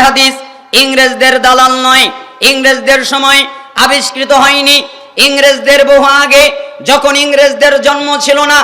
হাদিস ইংরেজদের দালাল নয়, ইংরেজদের সময় আবিষ্কৃত হয়নি। ইংরেজদের বহু আগে, যখন ইংরেজদের জন্ম ছিল না,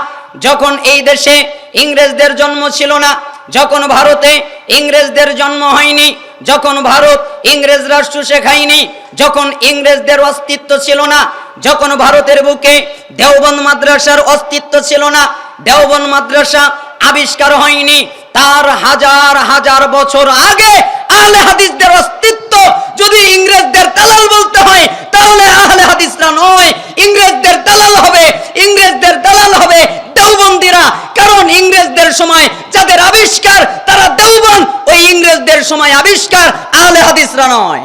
যখন এই দেশে ইংরেজদের জন্ম ছিল না, যখন ভারতে ইংরেজদের জন্ম হয়নি, যখন ভারত ইংরেজ রাষ্ট্র শেখায়নি, যখন ইংরেজদের অস্তিত্ব ছিল না, যখন ভারতের বুকে দেওবন্দ মাদ্রাসার অস্তিত্ব ছিল না, দেওবন্দ মাদ্রাসা আবিষ্কার হয়নি, তার হাজার হাজার বছর আগে আহলে হাদিসদের অস্তিত্ব যদি ইংরেজদের দালাল বলতে হয়, তাহলে আহলে হাদিসরা নয়, ইংরেজদের দালাল হবে, ইংরেজদের দালাল হবে দেওবন্দিরা। কারণ ইংরেজদের সময় যাদের আবিষ্কার তারা দেওবন্দ, ওই ইংরেজদের সময় আবিষ্কার আহলে হাদিসরা নয়।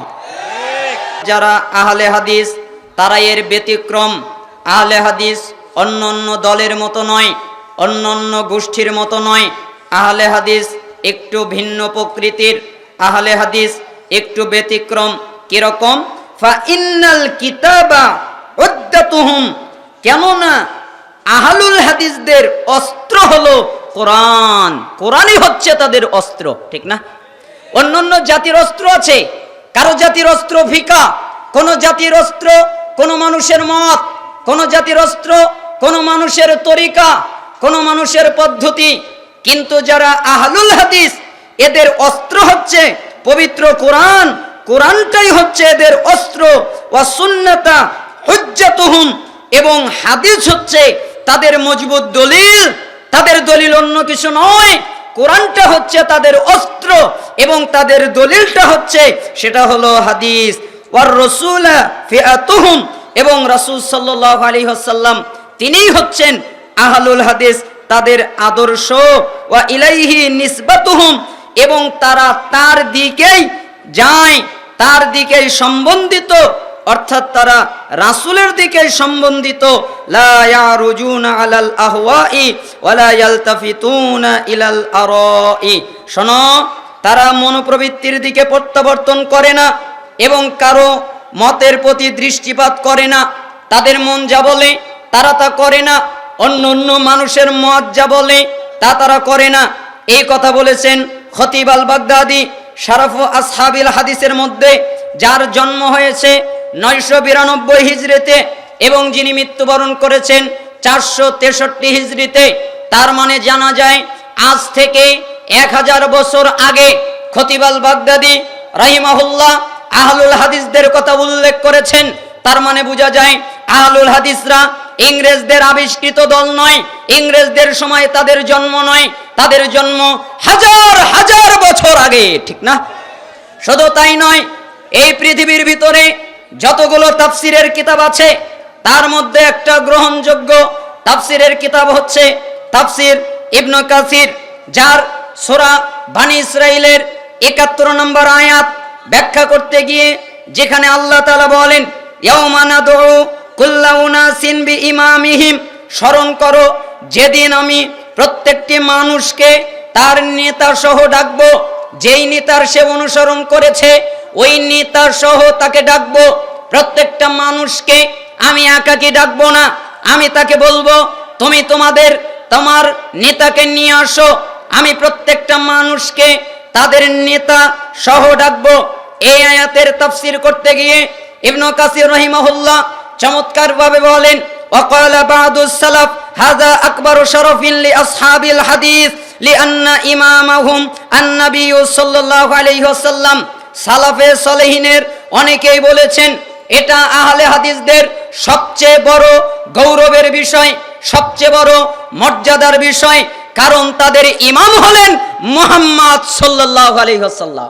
যারা আহলে হাদিস তারা এর ব্যতিক্রম। আহলে হাদিস অন্য অন্য দলের মতো নয়, অন্য অন্য গোষ্ঠীর মতো নয়। আহলে হাদিস একটু ভিন্ন প্রকৃতির, আহলে হাদিস একটু ব্যতিক্রম। কিরকম? ফা ইন্নাল কিতাবা উদ্দাতুহুম, কেননা আহলুল হাদিসদের অস্ত্র হলো কোরআন, কোরআনই হচ্ছে তাদের অস্ত্র, ঠিক না? অন্যান্য জাতির অস্ত্র আছে, কারো জাতির অস্ত্র ফিকা, কোন জাতির অস্ত্র কোন মানুষের মত, কোন জাতির অস্ত্র কোন মানুষের তরিকা, কোন মানুষের পদ্ধতি। কিন্তু যারা আহলুল হাদিস এদের অস্ত্র হচ্ছে পবিত্র কোরআন, কোরআনটাই হচ্ছে এদের অস্ত্র। ওয়া সুন্নাতা হুজ্জাতুহুম, এবং হাদিস হচ্ছে তাদের মজবুত দলিল, তাদের দলিল অন্য কিছু নয়, কোরআনটা হচ্ছে তাদের অস্ত্র এবং তাদের দলিলটা হচ্ছে সেটা হলো হাদিস। ওয়ার রাসূলা ফিআতুহুম, এবং রাসূল সাল্লাল্লাহু আলাইহি ওয়াসাল্লাম তিনিই হচ্ছেন আহলুল হাদিস, তাদের আদর্শ। ওয়া ইলাইহি নিসবাতুহুম, এবং তারা তার দিকেই যায়, তার দিকেই সম্বন্ধিত, অর্থাৎ তারা রাসূলের দিকে সম্বন্ধিত। লা ইয়ারুজুনা আলাল আহওয়াই ওয়ালা ইয়ালতাফিতুনা ইলাল আরাই, শোনো, তারা মনোপ্রবৃত্তির দিকে প্রত্যাবর্তন করে না এবং কারো মতের প্রতি দৃষ্টিপাত করে না। তাদের মন যা বলে তারা তা করে না, অন্য অন্য মানুষের মত যা বলে তা তারা করে না। এই কথা বলেছেন খতিব আল বাগদাদি শারাফু আসহাবিল হাদিসের মধ্যে, যার জন্ম হয়েছে 992 হিজরিতে এবং যিনি মৃত্যুবরণ করেছেন 463 হিজরিতে। তার মানে জানা যায় আজ থেকে 1000 বছর আগে খতিব আল বাগদাদি রাহিমাহুল্লাহ আহলুল হাদিসদের কথা উল্লেখ করেছেন। তার মানে বোঝা যায় আহলুল হাদিসরা ইংরেজদের আবিষ্কৃত দল নয়, ইংরেজদের সময় তাদের জন্ম নয়, তাদের জন্ম হাজার হাজার বছর আগে, ঠিক না? শুধু তাই নয়, এই পৃথিবীর ভিতরে যতগুলো তাফসিরের কিতাব আছে তার মধ্যে একটা গ্রহণযোগ্য তাফসিরের কিতাব হচ্ছে তাফসির ইবনে কাসির, যার সূরা বনী ইসরাঈলের 71 নম্বর আয়াত ব্যাখ্যা করতে গিয়ে যেখানে আল্লাহ তাআলা বলেন ইয়াউমা নাদউ কুল্লা উনাসিন বিইমামিহিম, স্মরণ করো যেদিন আমি প্রত্যেকটি মানুষকে তার নেতা সহ ডাকবো, যেই নেতার সে অনুসরণ করেছে ওই নেতা সহ তাকে ডাকবো। প্রত্যেকটা মানুষকে আমি একাকী ডাকবো না, আমি তাকে বলবো তুমি তোমার নেতাকে নিয়ে আসো। আমি প্রত্যেকটা মানুষকে তাদের নেতা সহ ডাকবো। এই আয়াতের তাফসীর করতে গিয়ে ইবনে কাসির রাহিমাহুল্লাহ চমৎকার ভাবে বলেন ওয়াকালা বাদুস সালাফ হাযা আকবারু শারাফিন লি আসহাবিল হাদিস লিআন্না ইমামাহুম আন-নবী সাল্লাল্লাহু আলাইহি ওয়াসাল্লাম। সালাফে সালেহিনের অনেকেই বলেছেন এটা আহলে হাদিসদের সবচেয়ে বড় গৌরবের বিষয়, সবচেয়ে বড় মর্যাদার বিষয়, কারণ তাদের ইমাম হলেন মুহাম্মদ সাল্লাল্লাহু আলাইহি ওয়াসাল্লাম।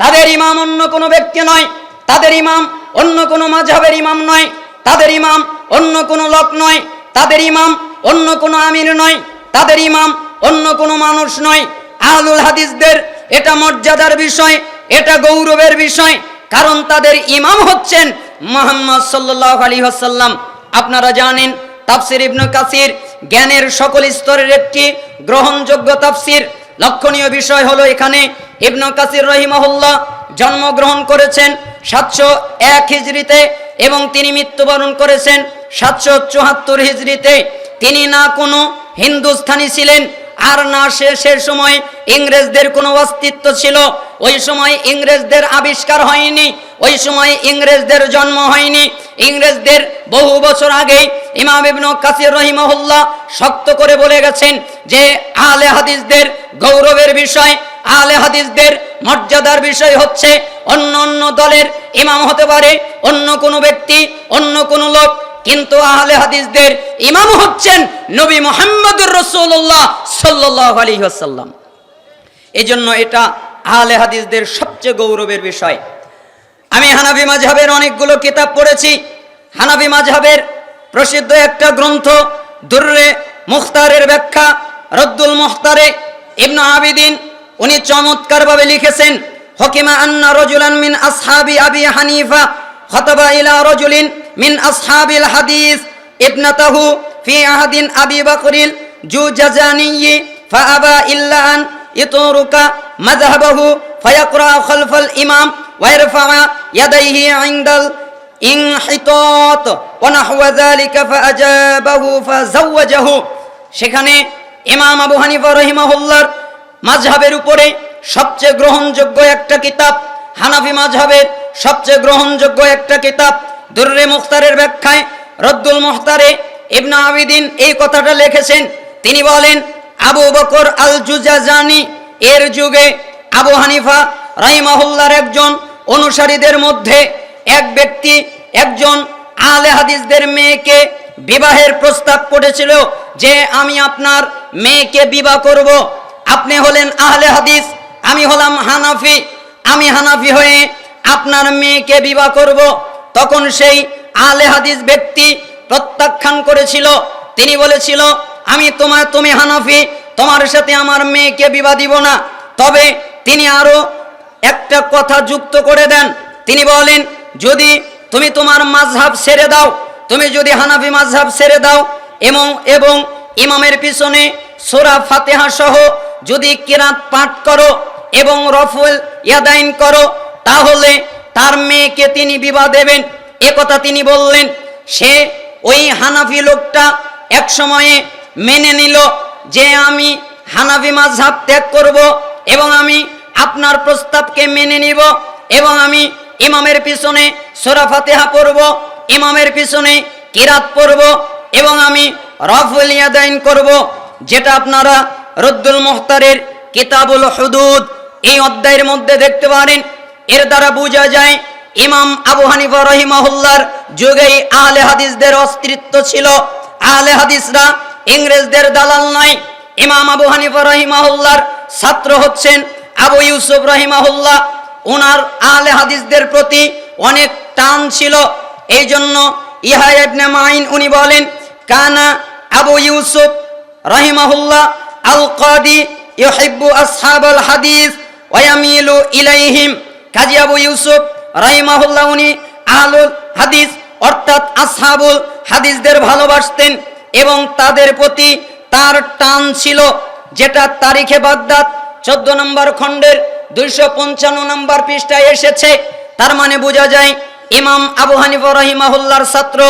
তাদের ইমাম অন্য কোনো ব্যক্তি নয়, তাদের ইমাম অন্য কোনো মাযহাবের ইমাম নয়, তাদের ইমাম অন্য কোনো লোক নয়, তাদের ইমাম অন্য কোনো আমির নয়, তাদের ইমাম অন্য কোনো মানুষ নয়। আহলুল হাদিসদের এটা মর্যাদার বিষয়, এটা গৌরবের বিষয়, কারণ তাদের ইমাম হচ্ছেন মুহাম্মদ সাল্লাল্লাহু আলাইহি ওয়াসাল্লাম। আপনারা জানেন তাফসীর ইবনে কাসির জ্ঞানের সকল স্তরের একটি গ্রহণযোগ্য তাফসীর। লক্ষণীয় বিষয় হলো এখানে ইবনে কাসির রাহিমাহুল্লাহ জন্মগ্রহণ করেছেন 701 হিজরিতে এবং তিনি মৃত্যুবরণ করেছেন 774 হিজরিতে। তিনি না কোনো হিন্দুস্তানি ছিলেন আর না সে সময় ইংরেজদের কোনো অস্তিত্ব ছিল, ওই সময় ইংরেজদের আবিষ্কার হয়নি, ওই সময় ইংরেজদের জন্ম হয়নি। ইংরেজদের বহু বছর আগে ইমাম ইবনে কাসির রহিমাহুল্লাহ শক্ত করে বলে গেছেন যে আহলে হাদিসদের গৌরবের বিষয়, আহলে হাদিসদের মর্যাদার বিষয় হচ্ছে অন্য অন্য দলের ইমাম হতে পারে, অন্য কোনো ব্যক্তি, অন্য কোনো লোক, কিন্তু আহলে হাদিসদের ইমাম হচ্ছেন নবী মুহাম্মদুর রাসূলুল্লাহ সাল্লাল্লাহু আলাইহি ওয়াসাল্লাম। এজন্য এটা আহলে হাদিসদের সবচেয়ে গৌরবের বিষয়। আমি হানাফি মাযহাবের অনেকগুলো কিতাব পড়েছি। হানাফি মাযহাবের প্রসিদ্ধ একটা গ্রন্থ দুররে মুখতারের ব্যাখ্যা রদ্দুল মুখতারে ইবনে আবিদিন উনি চমৎকারভাবে লিখেছেন, হকিমা আন্না রাজুলান মিন আসহাবি আবি হানিফা খাতাবা ইলা রাজুলিন মিন আসহাবিল হাদিস ইবনাতাহু ফি আহাদিন আবি বকরিল জুজাজানি ফাআবা ইল্লা আন ইতরুকা মাযহাবাহু ফায়াকরা খালফাল ইমাম ওয়া ইয়ারফা ইয়াদাইহি ইনদাল ইনহিতাত ওয়া নাহওয়া যালিকা ফাআজাবাহু ফাযাওয়াজাহু। সেখানে ইমাম আবু হানিফা রাহিমাহুল্লাহর মাযহাবের উপরে সবচেয়ে গ্রহণযোগ্য একটা কিতাব, হানাফি মাযহাবের সবচেয়ে গ্রহণযোগ্য একটা কিতাব দুররে মুখতারের ব্যাখ্যায় রদ্দুল মুখতারে ইবনে আবিদিন এই কথাটা লিখেছেন। তিনি বলেন আবু বকর আল জুজাজানি এর যুগে আবু হানিফা রাহিমাহুল্লাহর একজন অনুসারীদের মধ্যে এক ব্যক্তি একজন আহলে হাদিসদের মেয়েকে বিবাহের প্রস্তাব করেছিল যে আমি আপনার মেয়েকে বিবাহ করব। আপনি হলেন আহলে হাদিস, আমি হলাম হানাফি, আমি হানাফি হয়ে আপনার মেয়েকে বিবাহ করব। তখন সেই আহলে হাদিস ব্যক্তি প্রত্যাখ্যান করেছিল। তিনি বলেছিল তুমি হানাফি, তোমার সাথে আমার মেয়েকে বিবাহ দিব না। তবে তিনি আরো একটা কথা যুক্ত করে দেন, তিনি বলেন যদি তুমি তোমার মাযহাব ছেড়ে দাও, তুমি যদি হানাফি মাযহাব ছেড়ে দাও এবং ইমামের পিছনে সূরা ফাতিহা সহ যদি কিরাত পাঠ করো এবং রফুল ইয়াদাইন করো, তাহলে তার মেয়েকে তিনি বিবাহ দেবেন। এ কথা তিনি বললেন। সে ওই হানাফি লোকটা এক সময়ে মেনে নিল যে আমি হানাফি মাযহাব ত্যাগ করব এবং আমি আপনার প্রস্তাবকে মেনে নিব এবং আমি ইমামের পিছনে সূরা ফাতিহা পড়ব, ইমামের পিছনে কিরাত পড়ব এবং আমি রফুল ইয়াদাইন করব, যেটা আপনারা রদ্দুল মুখতারের কিতাবুল হুদুদ এই অধ্যায়ের মধ্যে দেখতে পারেন। এর দ্বারা বোঝা যায় ইমাম আবু হানিফা রাহিমাহুল্লাহর যুগেই আহলে হাদিসদের অস্তিত্ব ছিল। আহলে হাদিসরা ইংরেজদের দালাল নয়। ইমাম আবু হানিফা রাহিমাহুল্লাহর ছাত্র হচ্ছেন আবু ইউসুফ রাহিমাহুল্লাহ। ওনার আহলে হাদিসদের প্রতি অনেক টান ছিল। এই জন্য ইয়াহইয়া ইবনে মাইন উনি বলেন কানা আবু ইউসুফ রাহিমাহুল্লাহ আল কাদি ইউহিব্বু আসহাবাল হাদিস ওয়া ইয়ামিলু ইলাইহিম। কাজী আবু ইউসুফ রাহিমাহুল্লাহ উনি আহলুল হাদিস অর্থাৎ আসহাবুল হাদিসদের ভালোবাসতেন এবং তাদের প্রতি তার টান ছিল, যেটা তারিখে বাগদাদ 14 নম্বর খণ্ডের 255 নম্বর পৃষ্ঠায় এসেছে। তার মানে বোঝা যায় ইমাম আবু হানিফা রাহিমাহুল্লাহর ছাত্র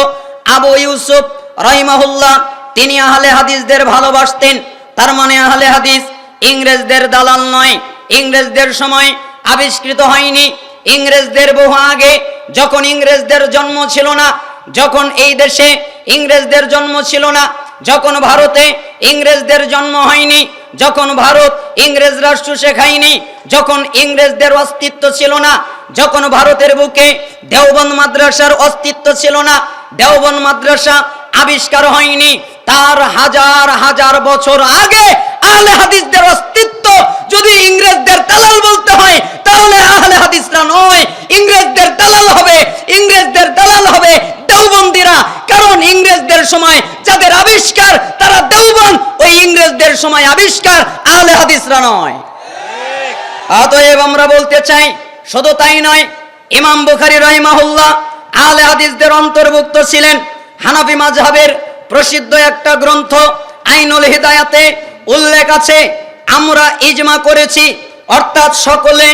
আবু ইউসুফ রাহিমাহুল্লাহ তিনি আহলে হাদিসদের ভালোবাসতেন। তার মানে আহলে হাদিস ইংরেজদের দালাল নয়। ইংরেজদের সময় আবিষ্কৃত হয়নি। ইংরেজদের বহু আগে, যখন ইংরেজদের জন্ম ছিল না, যখন এই দেশে ইংরেজদের জন্ম ছিল না, যখন ভারতে ইংরেজদের জন্ম হয়নি, যখন ভারত ইংরেজ রাষ্ট্র শেখায়নি, যখন ইংরেজদের অস্তিত্ব ছিল না, যখন ভারতের বুকে দেওবন্দ মাদ্রাসার অস্তিত্ব ছিল না, দেওবন্দ মাদ্রাসা আবিষ্কার হয়নি, তার হাজার হাজার বছর আগে আহলে হাদিসদের অস্তিত্ব যদি ইংরেজদের দালাল বলতে হয় তাহলে আহলে হাদিসরা নয়, ইংরেজদের দালাল হবে। ইংরেজদের দালাল হবে দেওবন্দিরা, কারণ ইংরেজদের সময় যাদের আবিষ্কার তারা দেওবন্দ, ওই ইংরেজদের সময় আবিষ্কার আহলে হাদিসরা নয়। অতএব আমরা বলতে চাই শুধু তাই নয়, ইমাম বুখারী রাহিমাহুল্লাহ আহলে হাদিসদের অন্তর্ভুক্ত ছিলেন। হানাফি মাযহাবের প্রসিদ্ধ একটা গ্রন্থ আইনুল হিদায়াতে উল্লেখ আছে, আমরা ইজমা করেছি অর্থাৎ সকলে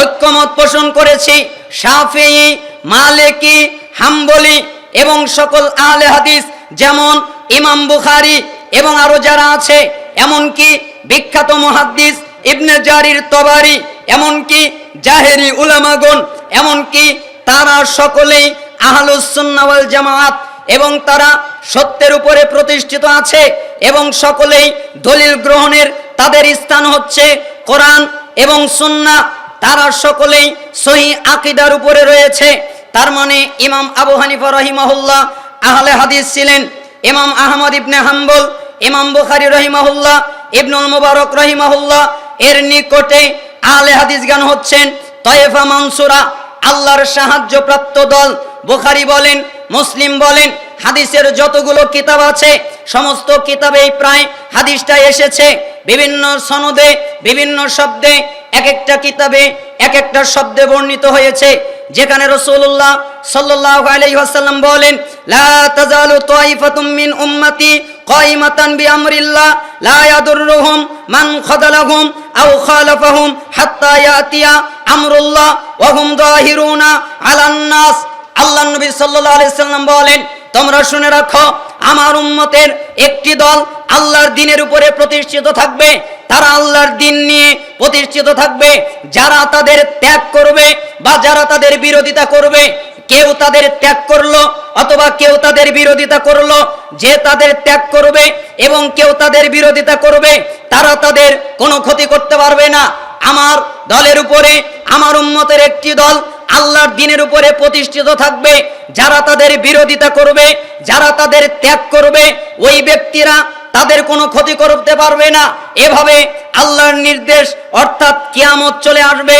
ঐক্যমত পোষণ করেছি, শাফিঈ, মালিকি, হাম্বলি এবং সকল আহলে হাদিস যেমন ইমাম বুখারী এবং আরো যারা আছে, এমনকি বিখ্যাত মুহাদ্দিস ইবনে জারির তবারি, এমনকি জাহেরি উলামাগণ, এমনকি তারা সকলেই আহলুস সুন্নাহ ওয়াল জামাত, এবং তারা সত্যের উপরে প্রতিষ্ঠিত আছে এবং সকলেই দলিল গ্রহণের তাদের স্থান হচ্ছে কোরআন এবং সুন্নাহ। তারা সকলেই সহিহ আকীদার উপরে রয়েছে। তার মানে ইমাম আবু হানিফা রাহিমাহুল্লাহ আহলে হাদিস ছিলেন, ইমাম আহমদ ইবনে হাম্বল, ইমাম বুখারী রাহিমাহুল্লাহ, ইবনুল মুবারক রাহিমাহুল্লাহ এর নিকটে আহলে হাদিসগণ হচ্ছেন তায়েফা মানসুরা, আল্লাহর সাহায্যপ্রাপ্ত দল। বুখারী বলেন, মুসলিম বলেন, হাদিসের যতগুলো কিতাব আছে সমস্ত কিতাবেই প্রায় হাদিসটা এসেছে বিভিন্ন সনদে, বিভিন্ন শব্দে, এক একটা কিতাবে এক একটা শব্দে বর্ণিত হয়েছে, যেখানে রাসূলুল্লাহ সাল্লাল্লাহু আলাইহি ওয়াসাল্লাম বলেন, লা তাজালু তাইফাতুম মিন উম্মতি কাইমাতান বিআমরিল্লাহ লা ইয়াদুররুহুম মান খাযালাহুম আও খালাফাহুম হাত্তা ইয়াতিয়া আমরুল্লাহ ওয়া হুম যাহিরুনা আলান নাস। আল্লাহর নবী সাল্লাল্লাহু আলাইহি ওয়াসাল্লাম বলেন, তোমরা শুনে রাখো, আমার উম্মতের একটি দল আল্লাহর দ্বীনের উপরে প্রতিষ্ঠিত থাকবে। তারা আল্লাহর দ্বীন নিয়ে প্রতিষ্ঠিত থাকবে। যারা তাদের ত্যাগ করবে বা যারা তাদের বিরোধিতা করবে, কেউ তাদের ত্যাগ করলো অথবা কেউ তাদের বিরোধিতা করলো, যে তাদের ত্যাগ করবে এবং কেউ তাদের বিরোধিতা করবে, তারা তাদের কোনো ক্ষতি করতে পারবে না। আমার দলের উপরে, আমার উম্মতের একটি দল আল্লাহর দ্বীনের উপরে প্রতিষ্ঠিত থাকবে। যারা তাদের বিরোধিতা করবে, যারা তাদের ত্যাগ করবে, ওই ব্যক্তিরা তাদের কোনো ক্ষতি করতে পারবে না। এভাবে আল্লাহর নির্দেশ, অর্থাৎ কিয়ামত চলে আসবে,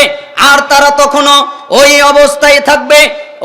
আর তারা তখনও ওই অবস্থায় থাকবে।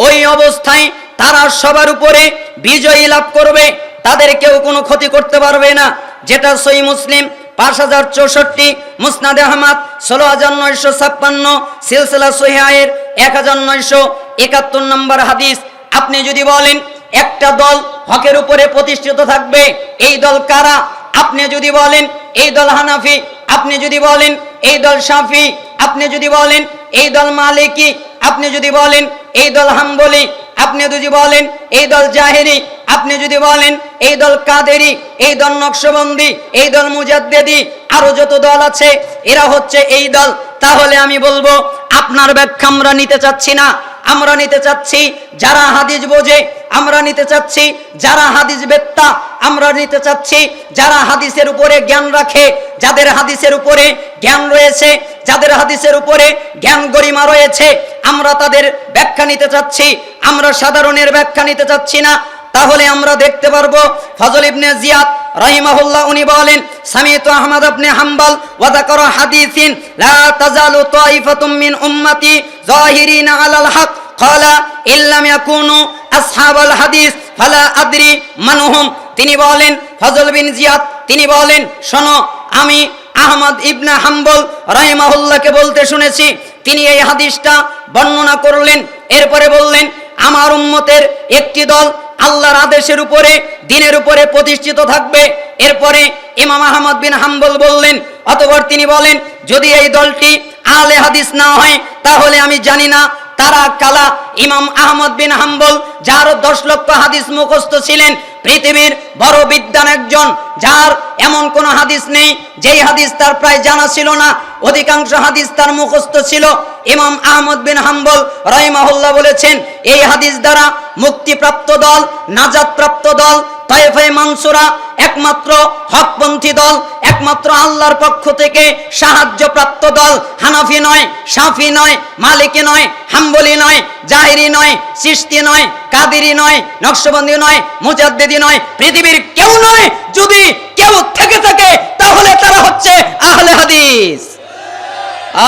ওই অবস্থায় তারা সবার উপরে বিজয়ী লাভ করবে, তাদের কেউ কোনো ক্ষতি করতে পারবে না। যেটা সহিহ মুসলিম 5064, মুসনাদ আহমদ 16956, সিলসিলা সহিহায়ের 1971 নম্বর হাদিস। আপনি যদি বলেন একটা দল হকের উপরে প্রতিষ্ঠিত থাকবে, এই দল কারা? আপনি যদি বলেন এই দল হানাফি, আপনি যদি বলেন এই দল শাফি, আপনি যদি বলেন এই দল মালিকি, আপনি যদি বলেন এই দল হাম্বলি, আপনি যদি বলেন এই দল জাহেরি, আপনি যদি বলেন এই দল কাদেরি, এই দল নকশবন্দি, এই দল মুজাদ্দেদি, আরো যত দল আছে এরা হচ্ছে এই দল। তাহলে আমি বলবো আপনার ব্যাখ্যা আমরা নিতে চাচ্ছি না। আমরা নিতে চাচ্ছি যারা হাদিস বোঝে, আমরা নিতে চাচ্ছি যারা হাদিস বেত্তা, আমরা নিতে চাচ্ছি যারা হাদিসের উপরে জ্ঞান রাখে, যাদের হাদিসের উপরে জ্ঞান রয়েছে, যাদের হাদিসের উপরে জ্ঞান গরিমা রয়েছে, আমরা তাদের ব্যাখ্যা নিতে চাচ্ছি। আমরা সাধারণের ব্যাখ্যা নিতে চাচ্ছি না। তাহলে আমরা দেখতে পারবো ফজল ইবনে জিয়াদ রাহিমাহুল্লাহ উনি বলেন, সামিতু আহমদ ইবনে হাম্বল ওয়া যাকারা হাদিসিন লা তাজালু তাইফাতুম মিন উম্মতি যাহিরিনা আলাল হক ক্বালা ইল্লাম ইয়াকুনু আসহাবাল হাদিস ফালা আদরি মানহুম। তিনি বলেন, ফজল বিন জিয়াদ তিনি বলেন, শোনো, আমি আহমদ ইবনে হাম্বল রাহিমাহুল্লাহকে বলতে শুনেছি, তিনি এই হাদিসটা বর্ণনা করলেন। এরপরে বললেন, আমার উম্মতের একটি দল আল্লাহর আদেশের উপরে, দ্বীনের উপরে প্রতিষ্ঠিত থাকবে। এরপরে ইমাম আহমদ বিন হাম্বল বললেন, অতঃপর তিনি বলেন, যদি এই দলটি আহলে হাদিস না হয় তাহলে আমি জানি না তারা কালা। ইমাম আহমদ বিন হাম্বল, যার 10 লক্ষ হাদিস মুখস্থ ছিলেন, পৃথিবীর বড় বিদ্বান একজন, যার এমন কোন হাদিস নেই যেই হাদিস তার প্রায় জানা ছিল না, অধিকাংশ হাদিস তার মুখস্থ ছিল। ইমাম আহমদ বিন হাম্বল রাহিমাহুল্লাহ বলেছেন, এই হাদিস দ্বারা মুক্তিপ্রাপ্ত দল, নাজাতপ্রাপ্ত দল তায়েফে মানসুরা একমাত্র হকপন্থী দল, একমাত্র আল্লাহর পক্ষ থেকে সাহায্যপ্রাপ্ত দল। হানাফি নয়, শাফি নয়, মালিকি নয়, হাম্বলি নয়, জাহেরি নয়, চিশতি নয়, কাদেরি নয়, নকশবন্দি নয়, মুজাদ্দিদি নয়, পৃথিবীর কেউ নয়। যদি কেউ থেকে থাকে তাহলে তারা হচ্ছে আহলে হাদিস।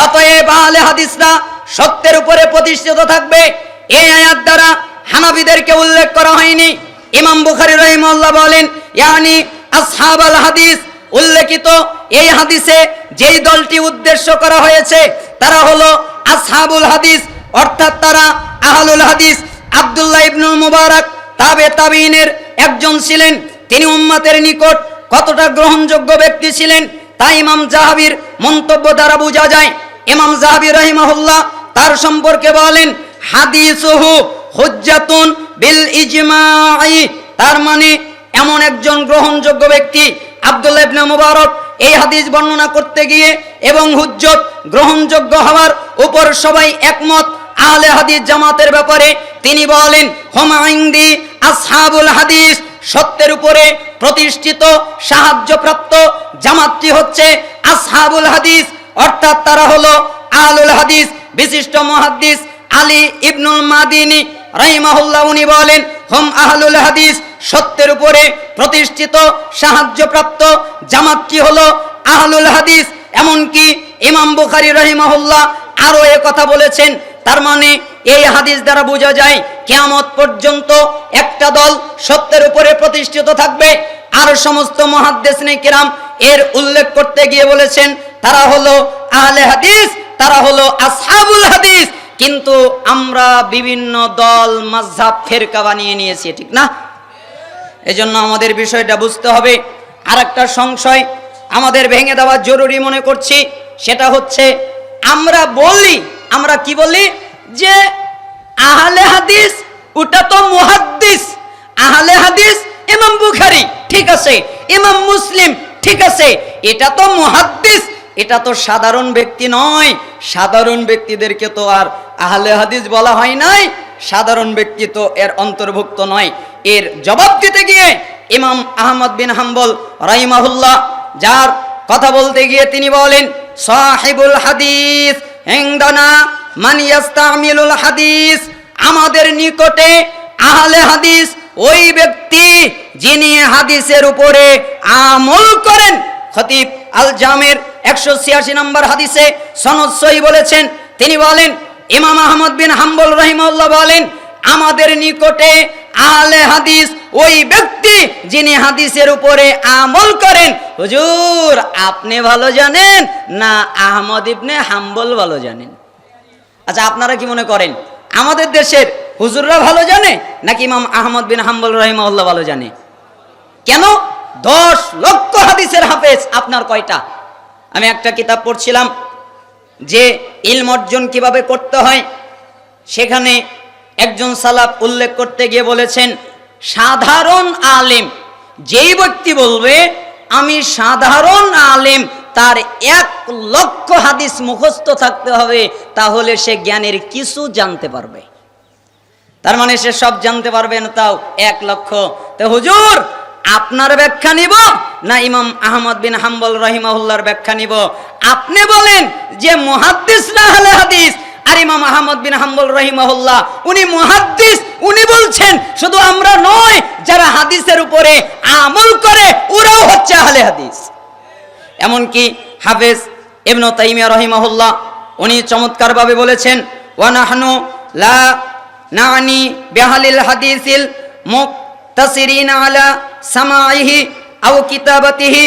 অতএব আহলে হাদিসরা সত্যের উপরে প্রতিষ্ঠিত থাকবে। এই আয়াত দ্বারা হানাফিদেরকে উল্লেখ করা হয়নি। ইমাম বুখারী রাহিমাহুল্লাহ বলেন, ইয়ানি আসহাবাল হাদিস, উল্লেখিত এই হাদিসে যেই দলটি উদ্দেশ্য করা হয়েছে তারা হলো আসহাবুল হাদিস, অর্থাৎ তারা আহলুল হাদিস। আব্দুল্লাহ ইবনুল মুবারক তাবে তাবিনের একজন ছিলেন। তিনি উম্মতের নিকট কতটা গ্রহণযোগ্য ব্যক্তি ছিলেন তা ইমাম যাহাবির মন্তব্য দ্বারা বোঝা যায়। ইমাম যাহাবি রাহিমাহুল্লাহ তার সম্পর্কে বলেন, হাদিসুহু হুজ্জাতুন বিল ইজমাই, তার মানে এমন একজন গ্রহণযোগ্য ব্যক্তি। আব্দুল্লাহ ইবনে মুবারক এই হাদিস বর্ণনা করতে গিয়ে এবং হুজ্জত গ্রহণযোগ্য হওয়ার উপর সবাই একমত আহলে হাদিস জামাতের ব্যাপারে। তিনি বলেন, হুম ইনদি আসহাবুল হাদিস, সত্যের উপরে প্রতিষ্ঠিত সাহায্যপ্রাপ্ত জামাতটি হচ্ছে আসহাবুল হাদিস, অর্থাৎ তারা হলো আহলুল হাদিস। বিশিষ্ট মুহাদ্দিস আলী ইবনুল মাদিনী রাহিমাহুল্লাহ উনি বলেন, হুম আহলুল হাদিস, সত্যের উপরে প্রতিষ্ঠিত সাহায্যপ্রাপ্ত জামাতটি হলো আহলুল হাদিস। এমনকি ইমাম বুখারী রাহিমাহুল্লাহ আরো এ কথা বলেছেন। তার মানে এই হাদিস দ্বারা বোঝা যায় কিয়ামত পর্যন্ত একটা দল সত্যের উপরে প্রতিষ্ঠিত থাকবে। আর সমস্ত মুহাদ্দিসিনে কিরাম এর উল্লেখ করতে গিয়ে বলেছেন তারা হলো আহলে হাদিস, তারা হলো আসহাবুল হাদিস। কিন্তু আমরা বিভিন্ন দল মাযহাব ফিরকা বানিয়ে নিয়েছি, ঠিক না? এজন্য আমাদের বিষয়টা বুঝতে হবে। আর একটা সংশয় আমাদের ভেঙে দেওয়া জরুরি মনে করছি, সেটা হচ্ছে আমরা কি বলি যে আহলে হাদিস ওটা তো মুহাদ্দিস, আহলে হাদিস ইমাম বুখারী ঠিক আছে, ইমাম মুসলিম ঠিক আছে, এটা তো মুহাদ্দিস, এটা তো সাধারণ ব্যক্তি নয়। সাধারণ ব্যক্তিদেরকে তো আর আহলে হাদিস বলা হয় নাই, সাধারণ ব্যক্তি তো এর অন্তর্ভুক্ত নয়। এর জবাব দিতে গিয়ে ইমাম আহমদ বিন হাম্বল রাহিমাহুল্লাহ যার কথা বলতে গিয়ে তিনি বলেন, সাহিবুল হাদিস ইনদানা মান ইস্তামিলুল হাদিস, আমাদের নিকটে আহলে হাদিস ওই ব্যক্তি যিনি হাদিসের উপরে আমল করেন। খতিব আল জামের 186 নম্বর হাদিসে সনদ সহি বলেছেন। তিনি বলেন, ইমাম আহমদ বিন হাম্বল রাহিমাহুল্লাহ বলেন, আমাদের নিকটে আহলে হাদিস ওই ব্যক্তি যিনি হাদিসের উপরে আমল করেন। হুজুর আপনি ভালো জানেন না আহমদ ইবনে হাম্বল ভালো জানেন? আচ্ছা আপনারা কি মনে করেন আমাদের দেশের হুজুররা ভালো জানে নাকি ইমাম আহমদ বিন হাম্বল রাহিমাহুল্লাহ ভালো জানে? কেন? 10 লক্ষ হাদিসের হাফেজ আপনার কয়টা? আমি একটা কিতাব পড়ছিলাম যে ইলম অর্জন কিভাবে করতে হয়, সেখানে একজন সালাফ উল্লেখ করতে গিয়ে বলেছেন, সাধারণ আলেম যেই ব্যক্তি বলবে আমি সাধারণ আলেম, তার 1 লক্ষ হাদিস মুখস্থ থাকতে হবে, তাহলে সে জ্ঞানের কিছু জানতে পারবে। তার মানে সে সব জানতে পারবে না, তাও 1 লক্ষ। তো হুজুর আপনার ব্যাখ্যা নিব না ইমাম আহমদ বিন হাম্বল রাহিমাহুল্লাহর ব্যাখ্যা নিব? আপনি বলেন যে মুহাদ্দিসরা আহলে হাদিস, আর ইমাম আহমদ বিন হাম্বল রাহিমাহুল্লাহ উনি মুহাদ্দিস, উনি বলছেন শুধু আমরা নয়, যারা হাদিসের উপরে আমল করে ওরাও হচ্ছে আহলে হাদিস। এমনকি হাফেজ ইবনে তাইমিয়া রাহিমাহুল্লাহ উনি চমৎকারভাবে বলেছেন, ওয়া নাহনু লা নানি বিআহলিল হাদিসিল মুক্তাসিরিনা আলা সামাইহি আও কিতাবাতিহি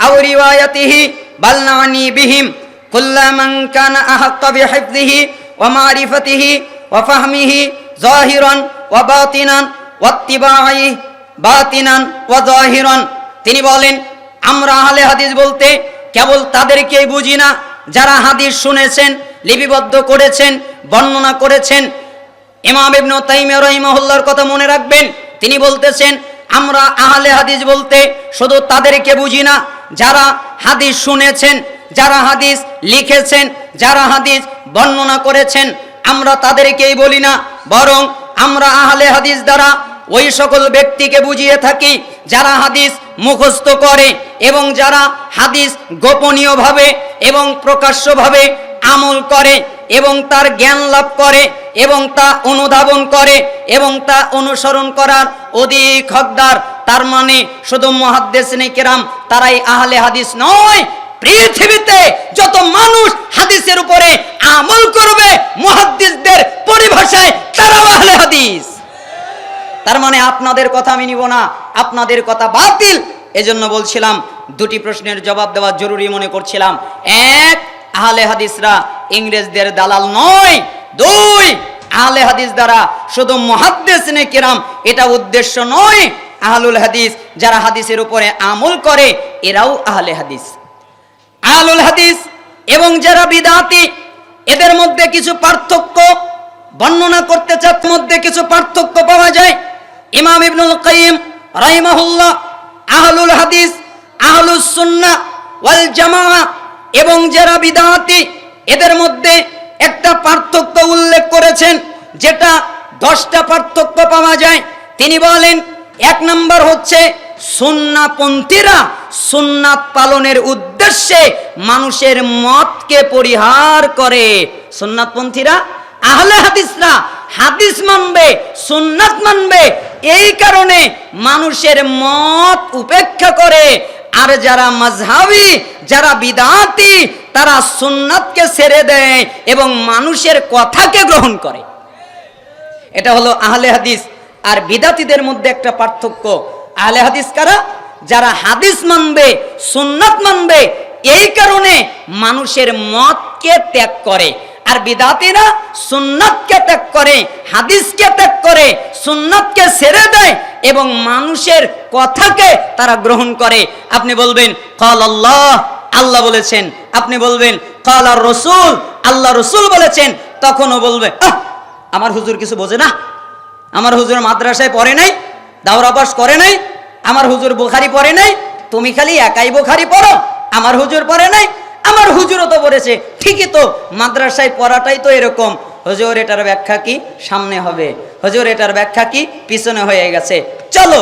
আও রিওয়ায়াতিহি বাল নানি বিহিম কুল্লা মান কানা আহাক্কা বিহিফযিহি ওয়া মারিফাতিহি ওয়া ফাহমিহি যাহিরান ওয়া বাতিনান ওয়াত্তিবাইহি বাতিনান ওয়া যাহিরান। তিনি বলেন আমরা আহলে হাদিস বলতে কেবল তাদেরকেই বুঝি না যারা হাদিস শুনেছেন, লিপিবদ্ধ করেছেন, বর্ণনা করেছেন। ইমাম ইবনে তাইমিয়া রাহিমাহুল্লাহর কথা মনে রাখবেন, তিনি বলতেছেন আমরা আহলে হাদিস বলতে শুধু তাদেরকে বুঝি না যারা হাদিস শুনেছেন, যারা হাদিস লিখেছেন, যারা হাদিস বর্ণনা করেছেন, আমরা তাদেরকেই বলি না, বরং আমরা আহলে হাদিস দ্বারা ওই সকল ব্যক্তিকে বুঝিয়ে থাকি যারা হাদিস মুখস্থ করে এবং যারা হাদিস গোপনীয়ভাবে এবং প্রকাশ্যভাবে আমল করে এবং তার জ্ঞান লাভ করে এবং তা অনুধাবন করে এবং তা অনুসরণ করার অধিক হকদার। তার মানে শুধু মুহাদ্দিসিনে কেরাম তারাই আহলে হাদিস নয়, পৃথিবীতে যত মানুষ হাদিসের উপরে আমল করবে মুহাদ্দিসদের পরিভাষায় তারাও আহলে হাদিস। তার মানে আপনাদের কথা আমি নিব না, আপনাদের কথা বাতিল। এজন্য বলছিলাম 2টি প্রশ্নের জবাব দেওয়া জরুরি মনে করছিলাম। 1, আহলে হাদিসরা ইংরেজদের দালাল নয়। 2, আহলে হাদিস দ্বারা শুধু মুহাদ্দিসিনে কিরাম এটা উদ্দেশ্য নয়, আহলুল হাদিস যারা হাদিসের উপরে আমল করে এরাও আহলে হাদিস। আহলুল হাদিস এবং যারা বিদআতি এদের মধ্যে কিছু পার্থক্য বর্ণনা করতে চার মধ্যে কিছু পার্থক্য পাওয়া যায়। ইমাম ইবনুল কাইয়িম রাহিমাহুল্লাহ আহলুল হাদিস, আহলুস সুন্নাহ ওয়াল জামাআ এবং যারা বিদআতি, এদের মধ্যে একটা পার্থক্য উল্লেখ করেছেন, যেটা 10টা পার্থক্য পাওয়া যায়। তিনি বলেন, 1 নম্বর হচ্ছে সুন্নাহপন্থীরা সুন্নাত পালনের উদ্দেশ্যে মানুষের মতকে পরিহার করে। সুন্নাতপন্থীরা, আহলে হাদিসরা হাদিস মানবে, সুন্নাত মানবে, এই কারণে মানুষের মত উপেক্ষা করে। আর যারা মাযহাবী, যারা বিদআতি, তারা সুন্নাতকে ছেড়ে দেয় এবং মানুষের কথাকে গ্রহণ করে। এটা হলো আহলে হাদিস আর বিদআতিদের মধ্যে একটা পার্থক্য। আহলে হাদিস কারা? যারা হাদিস মানবে, সুন্নাত মানবে, এই কারণে মানুষের মতকে ত্যাগ করে। আর বিদআতিরা সুন্নাতকে ত্যাগ করে, হাদিসকে ত্যাগ করে, সুন্নাতকে ছেড়ে দেয় এবং মানুষের কথাকে তারা গ্রহণ করে। আপনি বলবেন ক্বাল আল্লাহ, আল্লাহ বলেছেন। আপনি বলবেন ক্বাল আর রাসূল, আল্লাহ রাসূল বলেছেন। তখনও বলবে আমার হুজুর কিছু বোঝে না, আমার হুজুর মাদ্রাসায় পড়ে নাই, দাওরা পাস করে নাই, আমার হুজুর বুখারী পড়ে নাই, তুমি খালি একাই বুখারী পড়ো, আমার হুজুর পড়ে নাই, আমার হুজুরও তো পড়েছে, ঠিকই তো, মাদ্রাসায় পড়াটাই তো এরকম। হুজুর এটার ব্যাখ্যা কি? সামনে হবে। হুজুর এটার ব্যাখ্যা কি? পিছনে হয়ে গেছে। চলো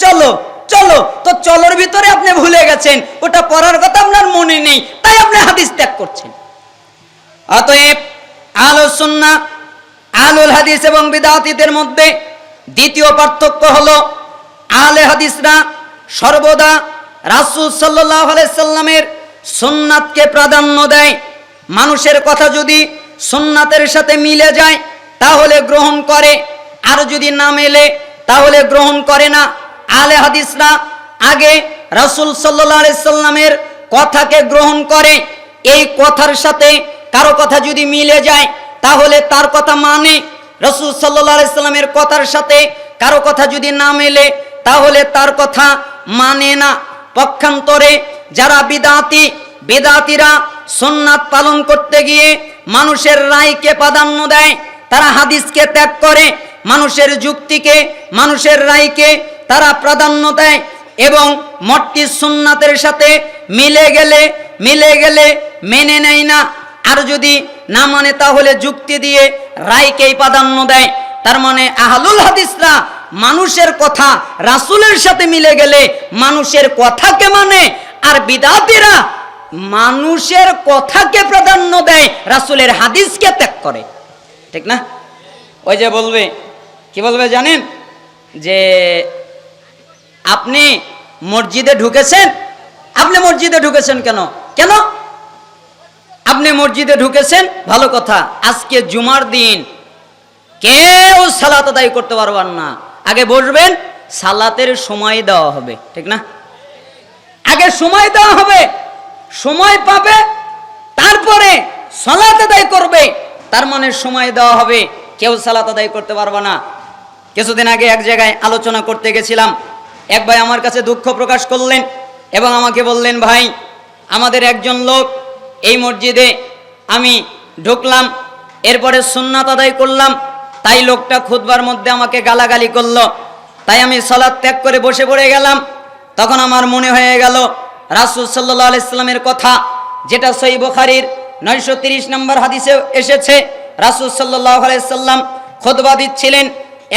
চলো চলো, তো চলোর ভিতরে আপনি ভুলে গেছেন, ওটা পড়ার কথা আপনার মনে নেই, তাই আপনি হাদিস ত্যাগ করছেন। অতএব আহলুস সুন্নাহ, আহলুল হাদিস এবং বিদআতিদের মধ্যে দ্বিতীয় পার্থক্য হলো, আহলে হাদিসরা সর্বদা রাসূল সাল্লাল্লাহু আলাইহি সাল্লামের সুন্নাতকে প্রাধান্য দেয়। মানুষের কথা যদি সুন্নাতের সাথে মিলে যায় তাহলে গ্রহণ করে, আর যদি না মেলে তাহলে গ্রহণ করে না। আহলে হাদিসরা আগে রাসূল সাল্লাল্লাহু আলাইহি সাল্লামের কথাকে গ্রহণ করে। এই কথার সাথে কারো কথা যদি মিলে যায় তাহলে তার কথা মানে। রাসূল সাল্লাল্লাহু আলাইহি সাল্লামের কথার সাথে কারো কথা যদি না মেলে তাহলে তার কথা মানে না। পক্ষান্তরে যারা বিদআতি, বিদআতিরা সুন্নাত পালন করতে গিয়ে মানুষের রায়কে প্রাধান্য দেয়, তারা হাদিসকে ত্যাগ করে, মানুষের যুক্তিকে, মানুষের রায়কে তারা প্রাধান্য দেয় এবং মতটি সুন্নাতের সাথে মিলে গেলে মেনে নেয় না, আর যদি না মানে তাহলে যুক্তি দিয়ে রায়কেই প্রাধান্য দেয়। তার মানে আহলুল হাদিসরা মানুষের কথা রাসূলের সাথে মিলে গেলে মানুষের কথাকে মানে, আর বিদআতিরা মানুষের কথাকে প্রাধান্য দেয়, রাসূলের হাদিসকে ত্যাগ করে। ঠিক না? ওই যে বলবে, কি বলবে জানেন, যে আপনি মসজিদে ঢুকেছেন, আপনি মসজিদে ঢুকেছেন কেন? কেন আপনি মসজিদে ঢুকেছেন? ভালো কথা, আজকে জুমার দিন, কেউ সালাত আদায় করতে পারবেন না। আগে বসবেন, সালাতের সময় দেওয়া হবে। ঠিক না? আগে সময় দেওয়া হবে, সময় পাবে, তারপরে সালাত আদায় করবে। তার মানে সময় দেওয়া হবে, কেউ সালাত আদায় করতে পারবে না। কিছুদিন আগে এক জায়গায় আলোচনা করতে গেছিলাম, এক ভাই আমার কাছে দুঃখ প্রকাশ করলেন এবং আমাকে বললেন, ভাই আমাদের একজন লোক এই মসজিদে আমি ঢুকলাম, এরপরে সুন্নাত আদায় করলাম, তাই লোকটা খুতবার মধ্যে আমাকে গালাগালি করলো, তাই আমি সালাত ত্যাগ করে বসে পড়ে গেলাম। তখন আমার মনে হয়ে গেল রাসূল সাল্লাল্লাহু আলাইহি সাল্লামের কথা, যেটা সহিহ বুখারীর 930 নম্বর হাদিসে এসেছে। রাসূল সাল্লাল্লাহু আলাইহি সাল্লাম খুতবা দিচ্ছিলেন,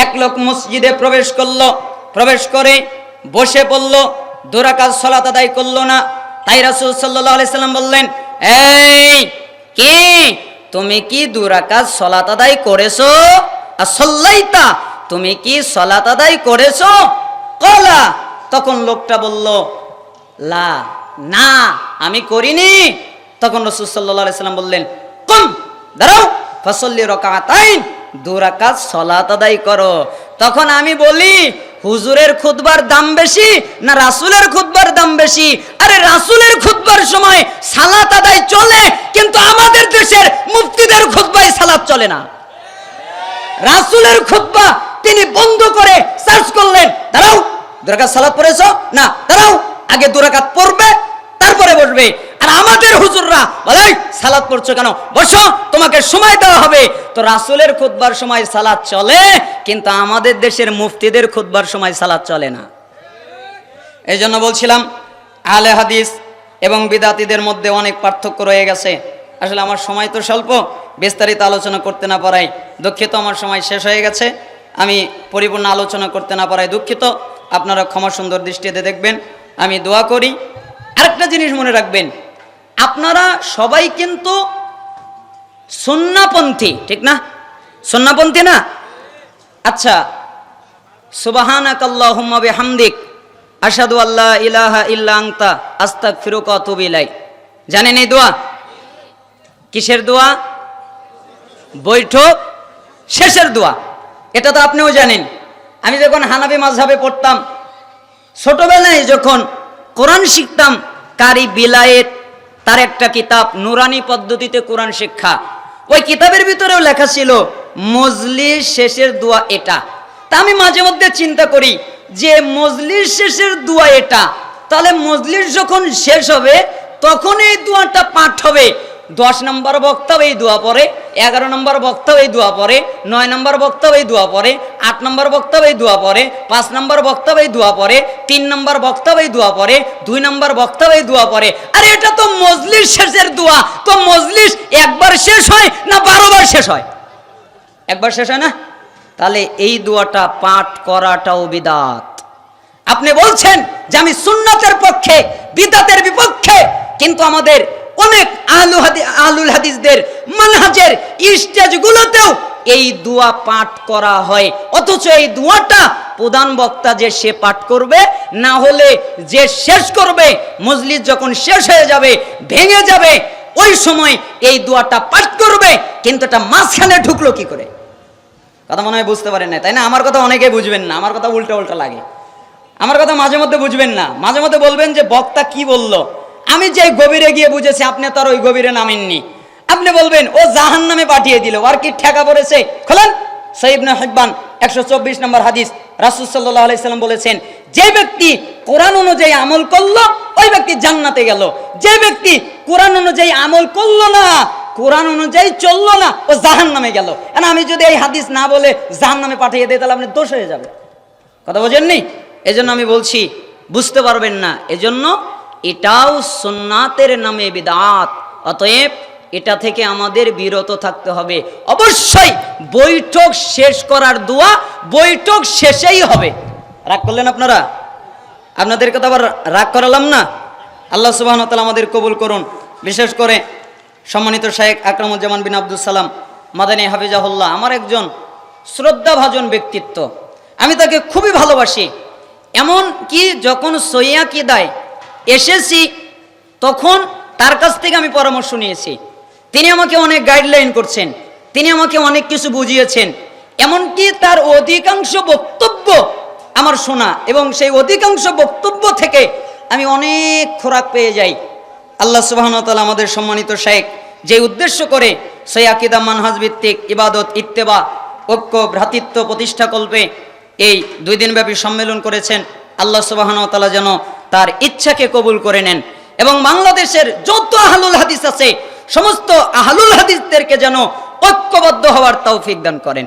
এক লোক মসজিদে প্রবেশ করলো, প্রবেশ করে বসে পড়ল, 2 রাকাত সালাত আদায় করলো না। তাই রাসূল সাল্লাল্লাহু আলাইহি সাল্লাম বললেন, এই কে, তুমি কি 2 রাকাত সালাত আদায় করেছো? আসল্লাইতা, তুমি কি সালাত আদায় করেছো? ক্বালা, তখন লোকটা বলল, লা, না আমি করিনি। তখন রাসূল সাল্লাল্লাহু আলাইহি সাল্লাম বললেন, কুম, দাঁড়াও, ফাসাল্লি রাকাতাইন, 2 রাকাত সালাত আদায় করো। তখন আমি বলি, হুজুরের খুতবার দাম বেশি না রাসূলের খুতবার দাম বেশি? আরে রাসূলের খুতবার সময় সালাত আদায় চলে, কিন্তু আমাদের দেশের মুফতিদের খুতবায় সালাত চলে না। রাসূলের খুতবা তিনি বন্ধ করে সার্চ করলেন, দাঁড়াও 2 রাকাত সালাত পড়েছো? না, দাঁড়াও, আগে 2 রাকাত পড়বে তারপরে বসবে। আর আমাদের হুজুররা বলে, সালাত পড়ছো কেন? বসো, তোমাকে সময় দেওয়া হবে। তো রাসূলের খুতবার সময় সালাত চলে, কিন্তু আমাদের দেশের মুফতিদের খুতবার সময় সালাত চলে না। এই জন্য বলছিলাম, আহলে হাদিস এবং বিদাতীদের মধ্যে অনেক পার্থক্য রয়ে গেছে। আসলে আমার সময় তো স্বল্প, বিস্তারিত আলোচনা করতে না পারাই দুঃখিত। আমার সময় শেষ হয়ে গেছে, আমি পরিপূর্ণ আলোচনা করতে না পারাই দুঃখিত। আপনারা ক্ষমা সুন্দর দৃষ্টিতে দেখবেন। আমি দোয়া করি। আরেকটা জিনিস মনে রাখবেন, আপনারা সবাই কিন্তু সুন্নাপন্থী, ঠিক না? সুন্নাপন্থী না? আচ্ছা, সুবহানাকাল্লাহুম্মা বিহামদিক আশহাদু আল্লা ইলাহা ইল্লা আনতা আস্তাগফিরুকা ওয়া আতুবু ইলাইক। জানেন এই দোয়া? কিসের দোয়া? বৈঠক শেষের দোয়া। এটা তো আপনিও জানেন। আমি যখন হানাফি মাযহাবে পড়তাম, ছোটবেলায় যখন কোরআন শিখতাম, কারি বিলায়েত তার একটা কিতাব নুরানি পদ্ধতিতে কোরআন শিক্ষা, ওই কিতাবের ভিতরেও লেখা ছিল মজলিস শেষের দোয়া এটা। তা আমি মাঝে মধ্যে চিন্তা করি যে মজলিস শেষের দোয়া এটা, তাহলে মজলিস যখন শেষ হবে তখন এই দোয়াটা পাঠ হবে। 10 নম্বর বক্তাও এই দোয়া পড়ে, 11 নম্বর বক্তাও এই দোয়া পড়ে, 9 নম্বর বক্তাও এই দোয়া পড়ে, 8 নম্বর বক্তাও এই দোয়া পড়ে, 5 নম্বর বক্তাও এই দোয়া পড়ে, 3 নম্বর বক্তাও এই দোয়া পড়ে, 2 নম্বর বক্তাও এই দোয়া পড়ে। আরে এটা তো মজলিস শেষের দোয়া। তো মজলিস একবার শেষ হয় না 12 বার শেষ হয়? একবার শেষ হয় না? তাহলে এই দোয়াটা পাঠ করাটাও বিদাত। আপনি বলছেন যে আমি সুন্নাতের পক্ষে, বিদাতের বিপক্ষে, কিন্তু আমাদের অনেক আহলুল হাদিসদের মানহাজের স্টেজগুলোতেও এই দোয়া পাঠ করা হয়, অথচ এই দোয়াটা প্রধান বক্তা যে সে পাঠ করবে, না হলে যে শেষ করবে, মজলিস যখন শেষ হয়ে যাবে, ভেঙে যাবে, ওই সময় এই দোয়াটা পাঠ করবে। কিন্তু এটা মাঝখানে ঢুকলো কি করে? কথা মনে হয় বুঝতে পারেন না, তাই না? আমার কথা অনেকে বুঝবেন না, আমার কথা উল্টা উল্টা লাগে। আমার কথা মাঝে মধ্যে বুঝবেন না, মাঝে মধ্যে বলবেন যে বক্তা কি বললো। আমি যে গভীরে গিয়ে বুঝেছি, আপনি তার ওই গভীরে নামেননি। আপনি বলবেন ও জাহান্নামে পাঠিয়ে দিল, আর কি ঠেকা পড়েছে। খোলেন সহিহ ইবনে হিব্বান 124 নম্বর হাদিস। রাসূল সাল্লাল্লাহু আলাইহি সাল্লাম বলেছেন, যে ব্যক্তি কোরআন অনুযায়ী আমল করলো ওই ব্যক্তি জান্নাতে গেল। যে ব্যক্তি কোরআন অনুযায়ী আমল করলো না, কোরআন অনুযায়ী চললো না, ও জাহান্নামে গেল। আমি যদি এই হাদিস না বলে জাহান্নামে পাঠিয়ে দিই, তাহলে আপনি দোষ হয়ে যাবে। কথা বোঝেননি? এজন্য আমি বলছি, বুঝতে পারবেন না, এজন্য এটাও সুন্নাতের নামে বিদআত। অতএব এটা থেকে আমাদের বিরত থাকতে হবে। অবশ্যই বৈঠক শেষ করার দোয়া বৈঠক শেষেই হবে। রাগ করলেন আপনারা? আপনাদেরকে তো আবার রাগ করালাম না। আল্লাহ সুবহানাহু ওয়া তাআলা আমাদের কবুল করুন। বিশেষ করে সম্মানিত শায়েখ আকরামুজ্জামান বিন আব্দুল সালাম মাদানী হাফিজাহুল্লাহ আমার একজন শ্রদ্ধাভাজন ব্যক্তিত্ব। আমি তাকে খুবই ভালোবাসি। এমন কি যখন সহিহ আকীদায় এসেছি তখন তার কাছ থেকে আমি পরামর্শ নিয়েছি। তিনি আমাকে অনেক গাইডলাইন করছেন, তিনি আমাকে অনেক কিছু বুঝিয়েছেন। এমনকি তার অধিকাংশ বক্তব্য আমার শোনা, এবং সেই অধিকাংশ বক্তব্য থেকে আমি অনেক খোরাক পেয়ে যাই। আল্লাহ সুবহানাহু ওয়া তাআলা আমাদের সম্মানিত শায়েখ যে উদ্দেশ্য করে সহিহ আকীদা মানহাজ ভিত্তিক ইবাদত, ইত্তেবা, ঐক্য, ভ্রাতৃত্ব প্রতিষ্ঠাকল্পে এই 2 দিনব্যাপী সম্মেলন করেছেন, আল্লাহ সুবহানাহু ওয়া তাআলা যেন তার ইচ্ছাকে কবুল করে নেন এবং বাংলাদেশের যত আহলুল হাদিস আছে সমস্ত আহলুল হাদিসদেরকে যেন ঐক্যবদ্ধ হওয়ার তৌফিক দান করেন।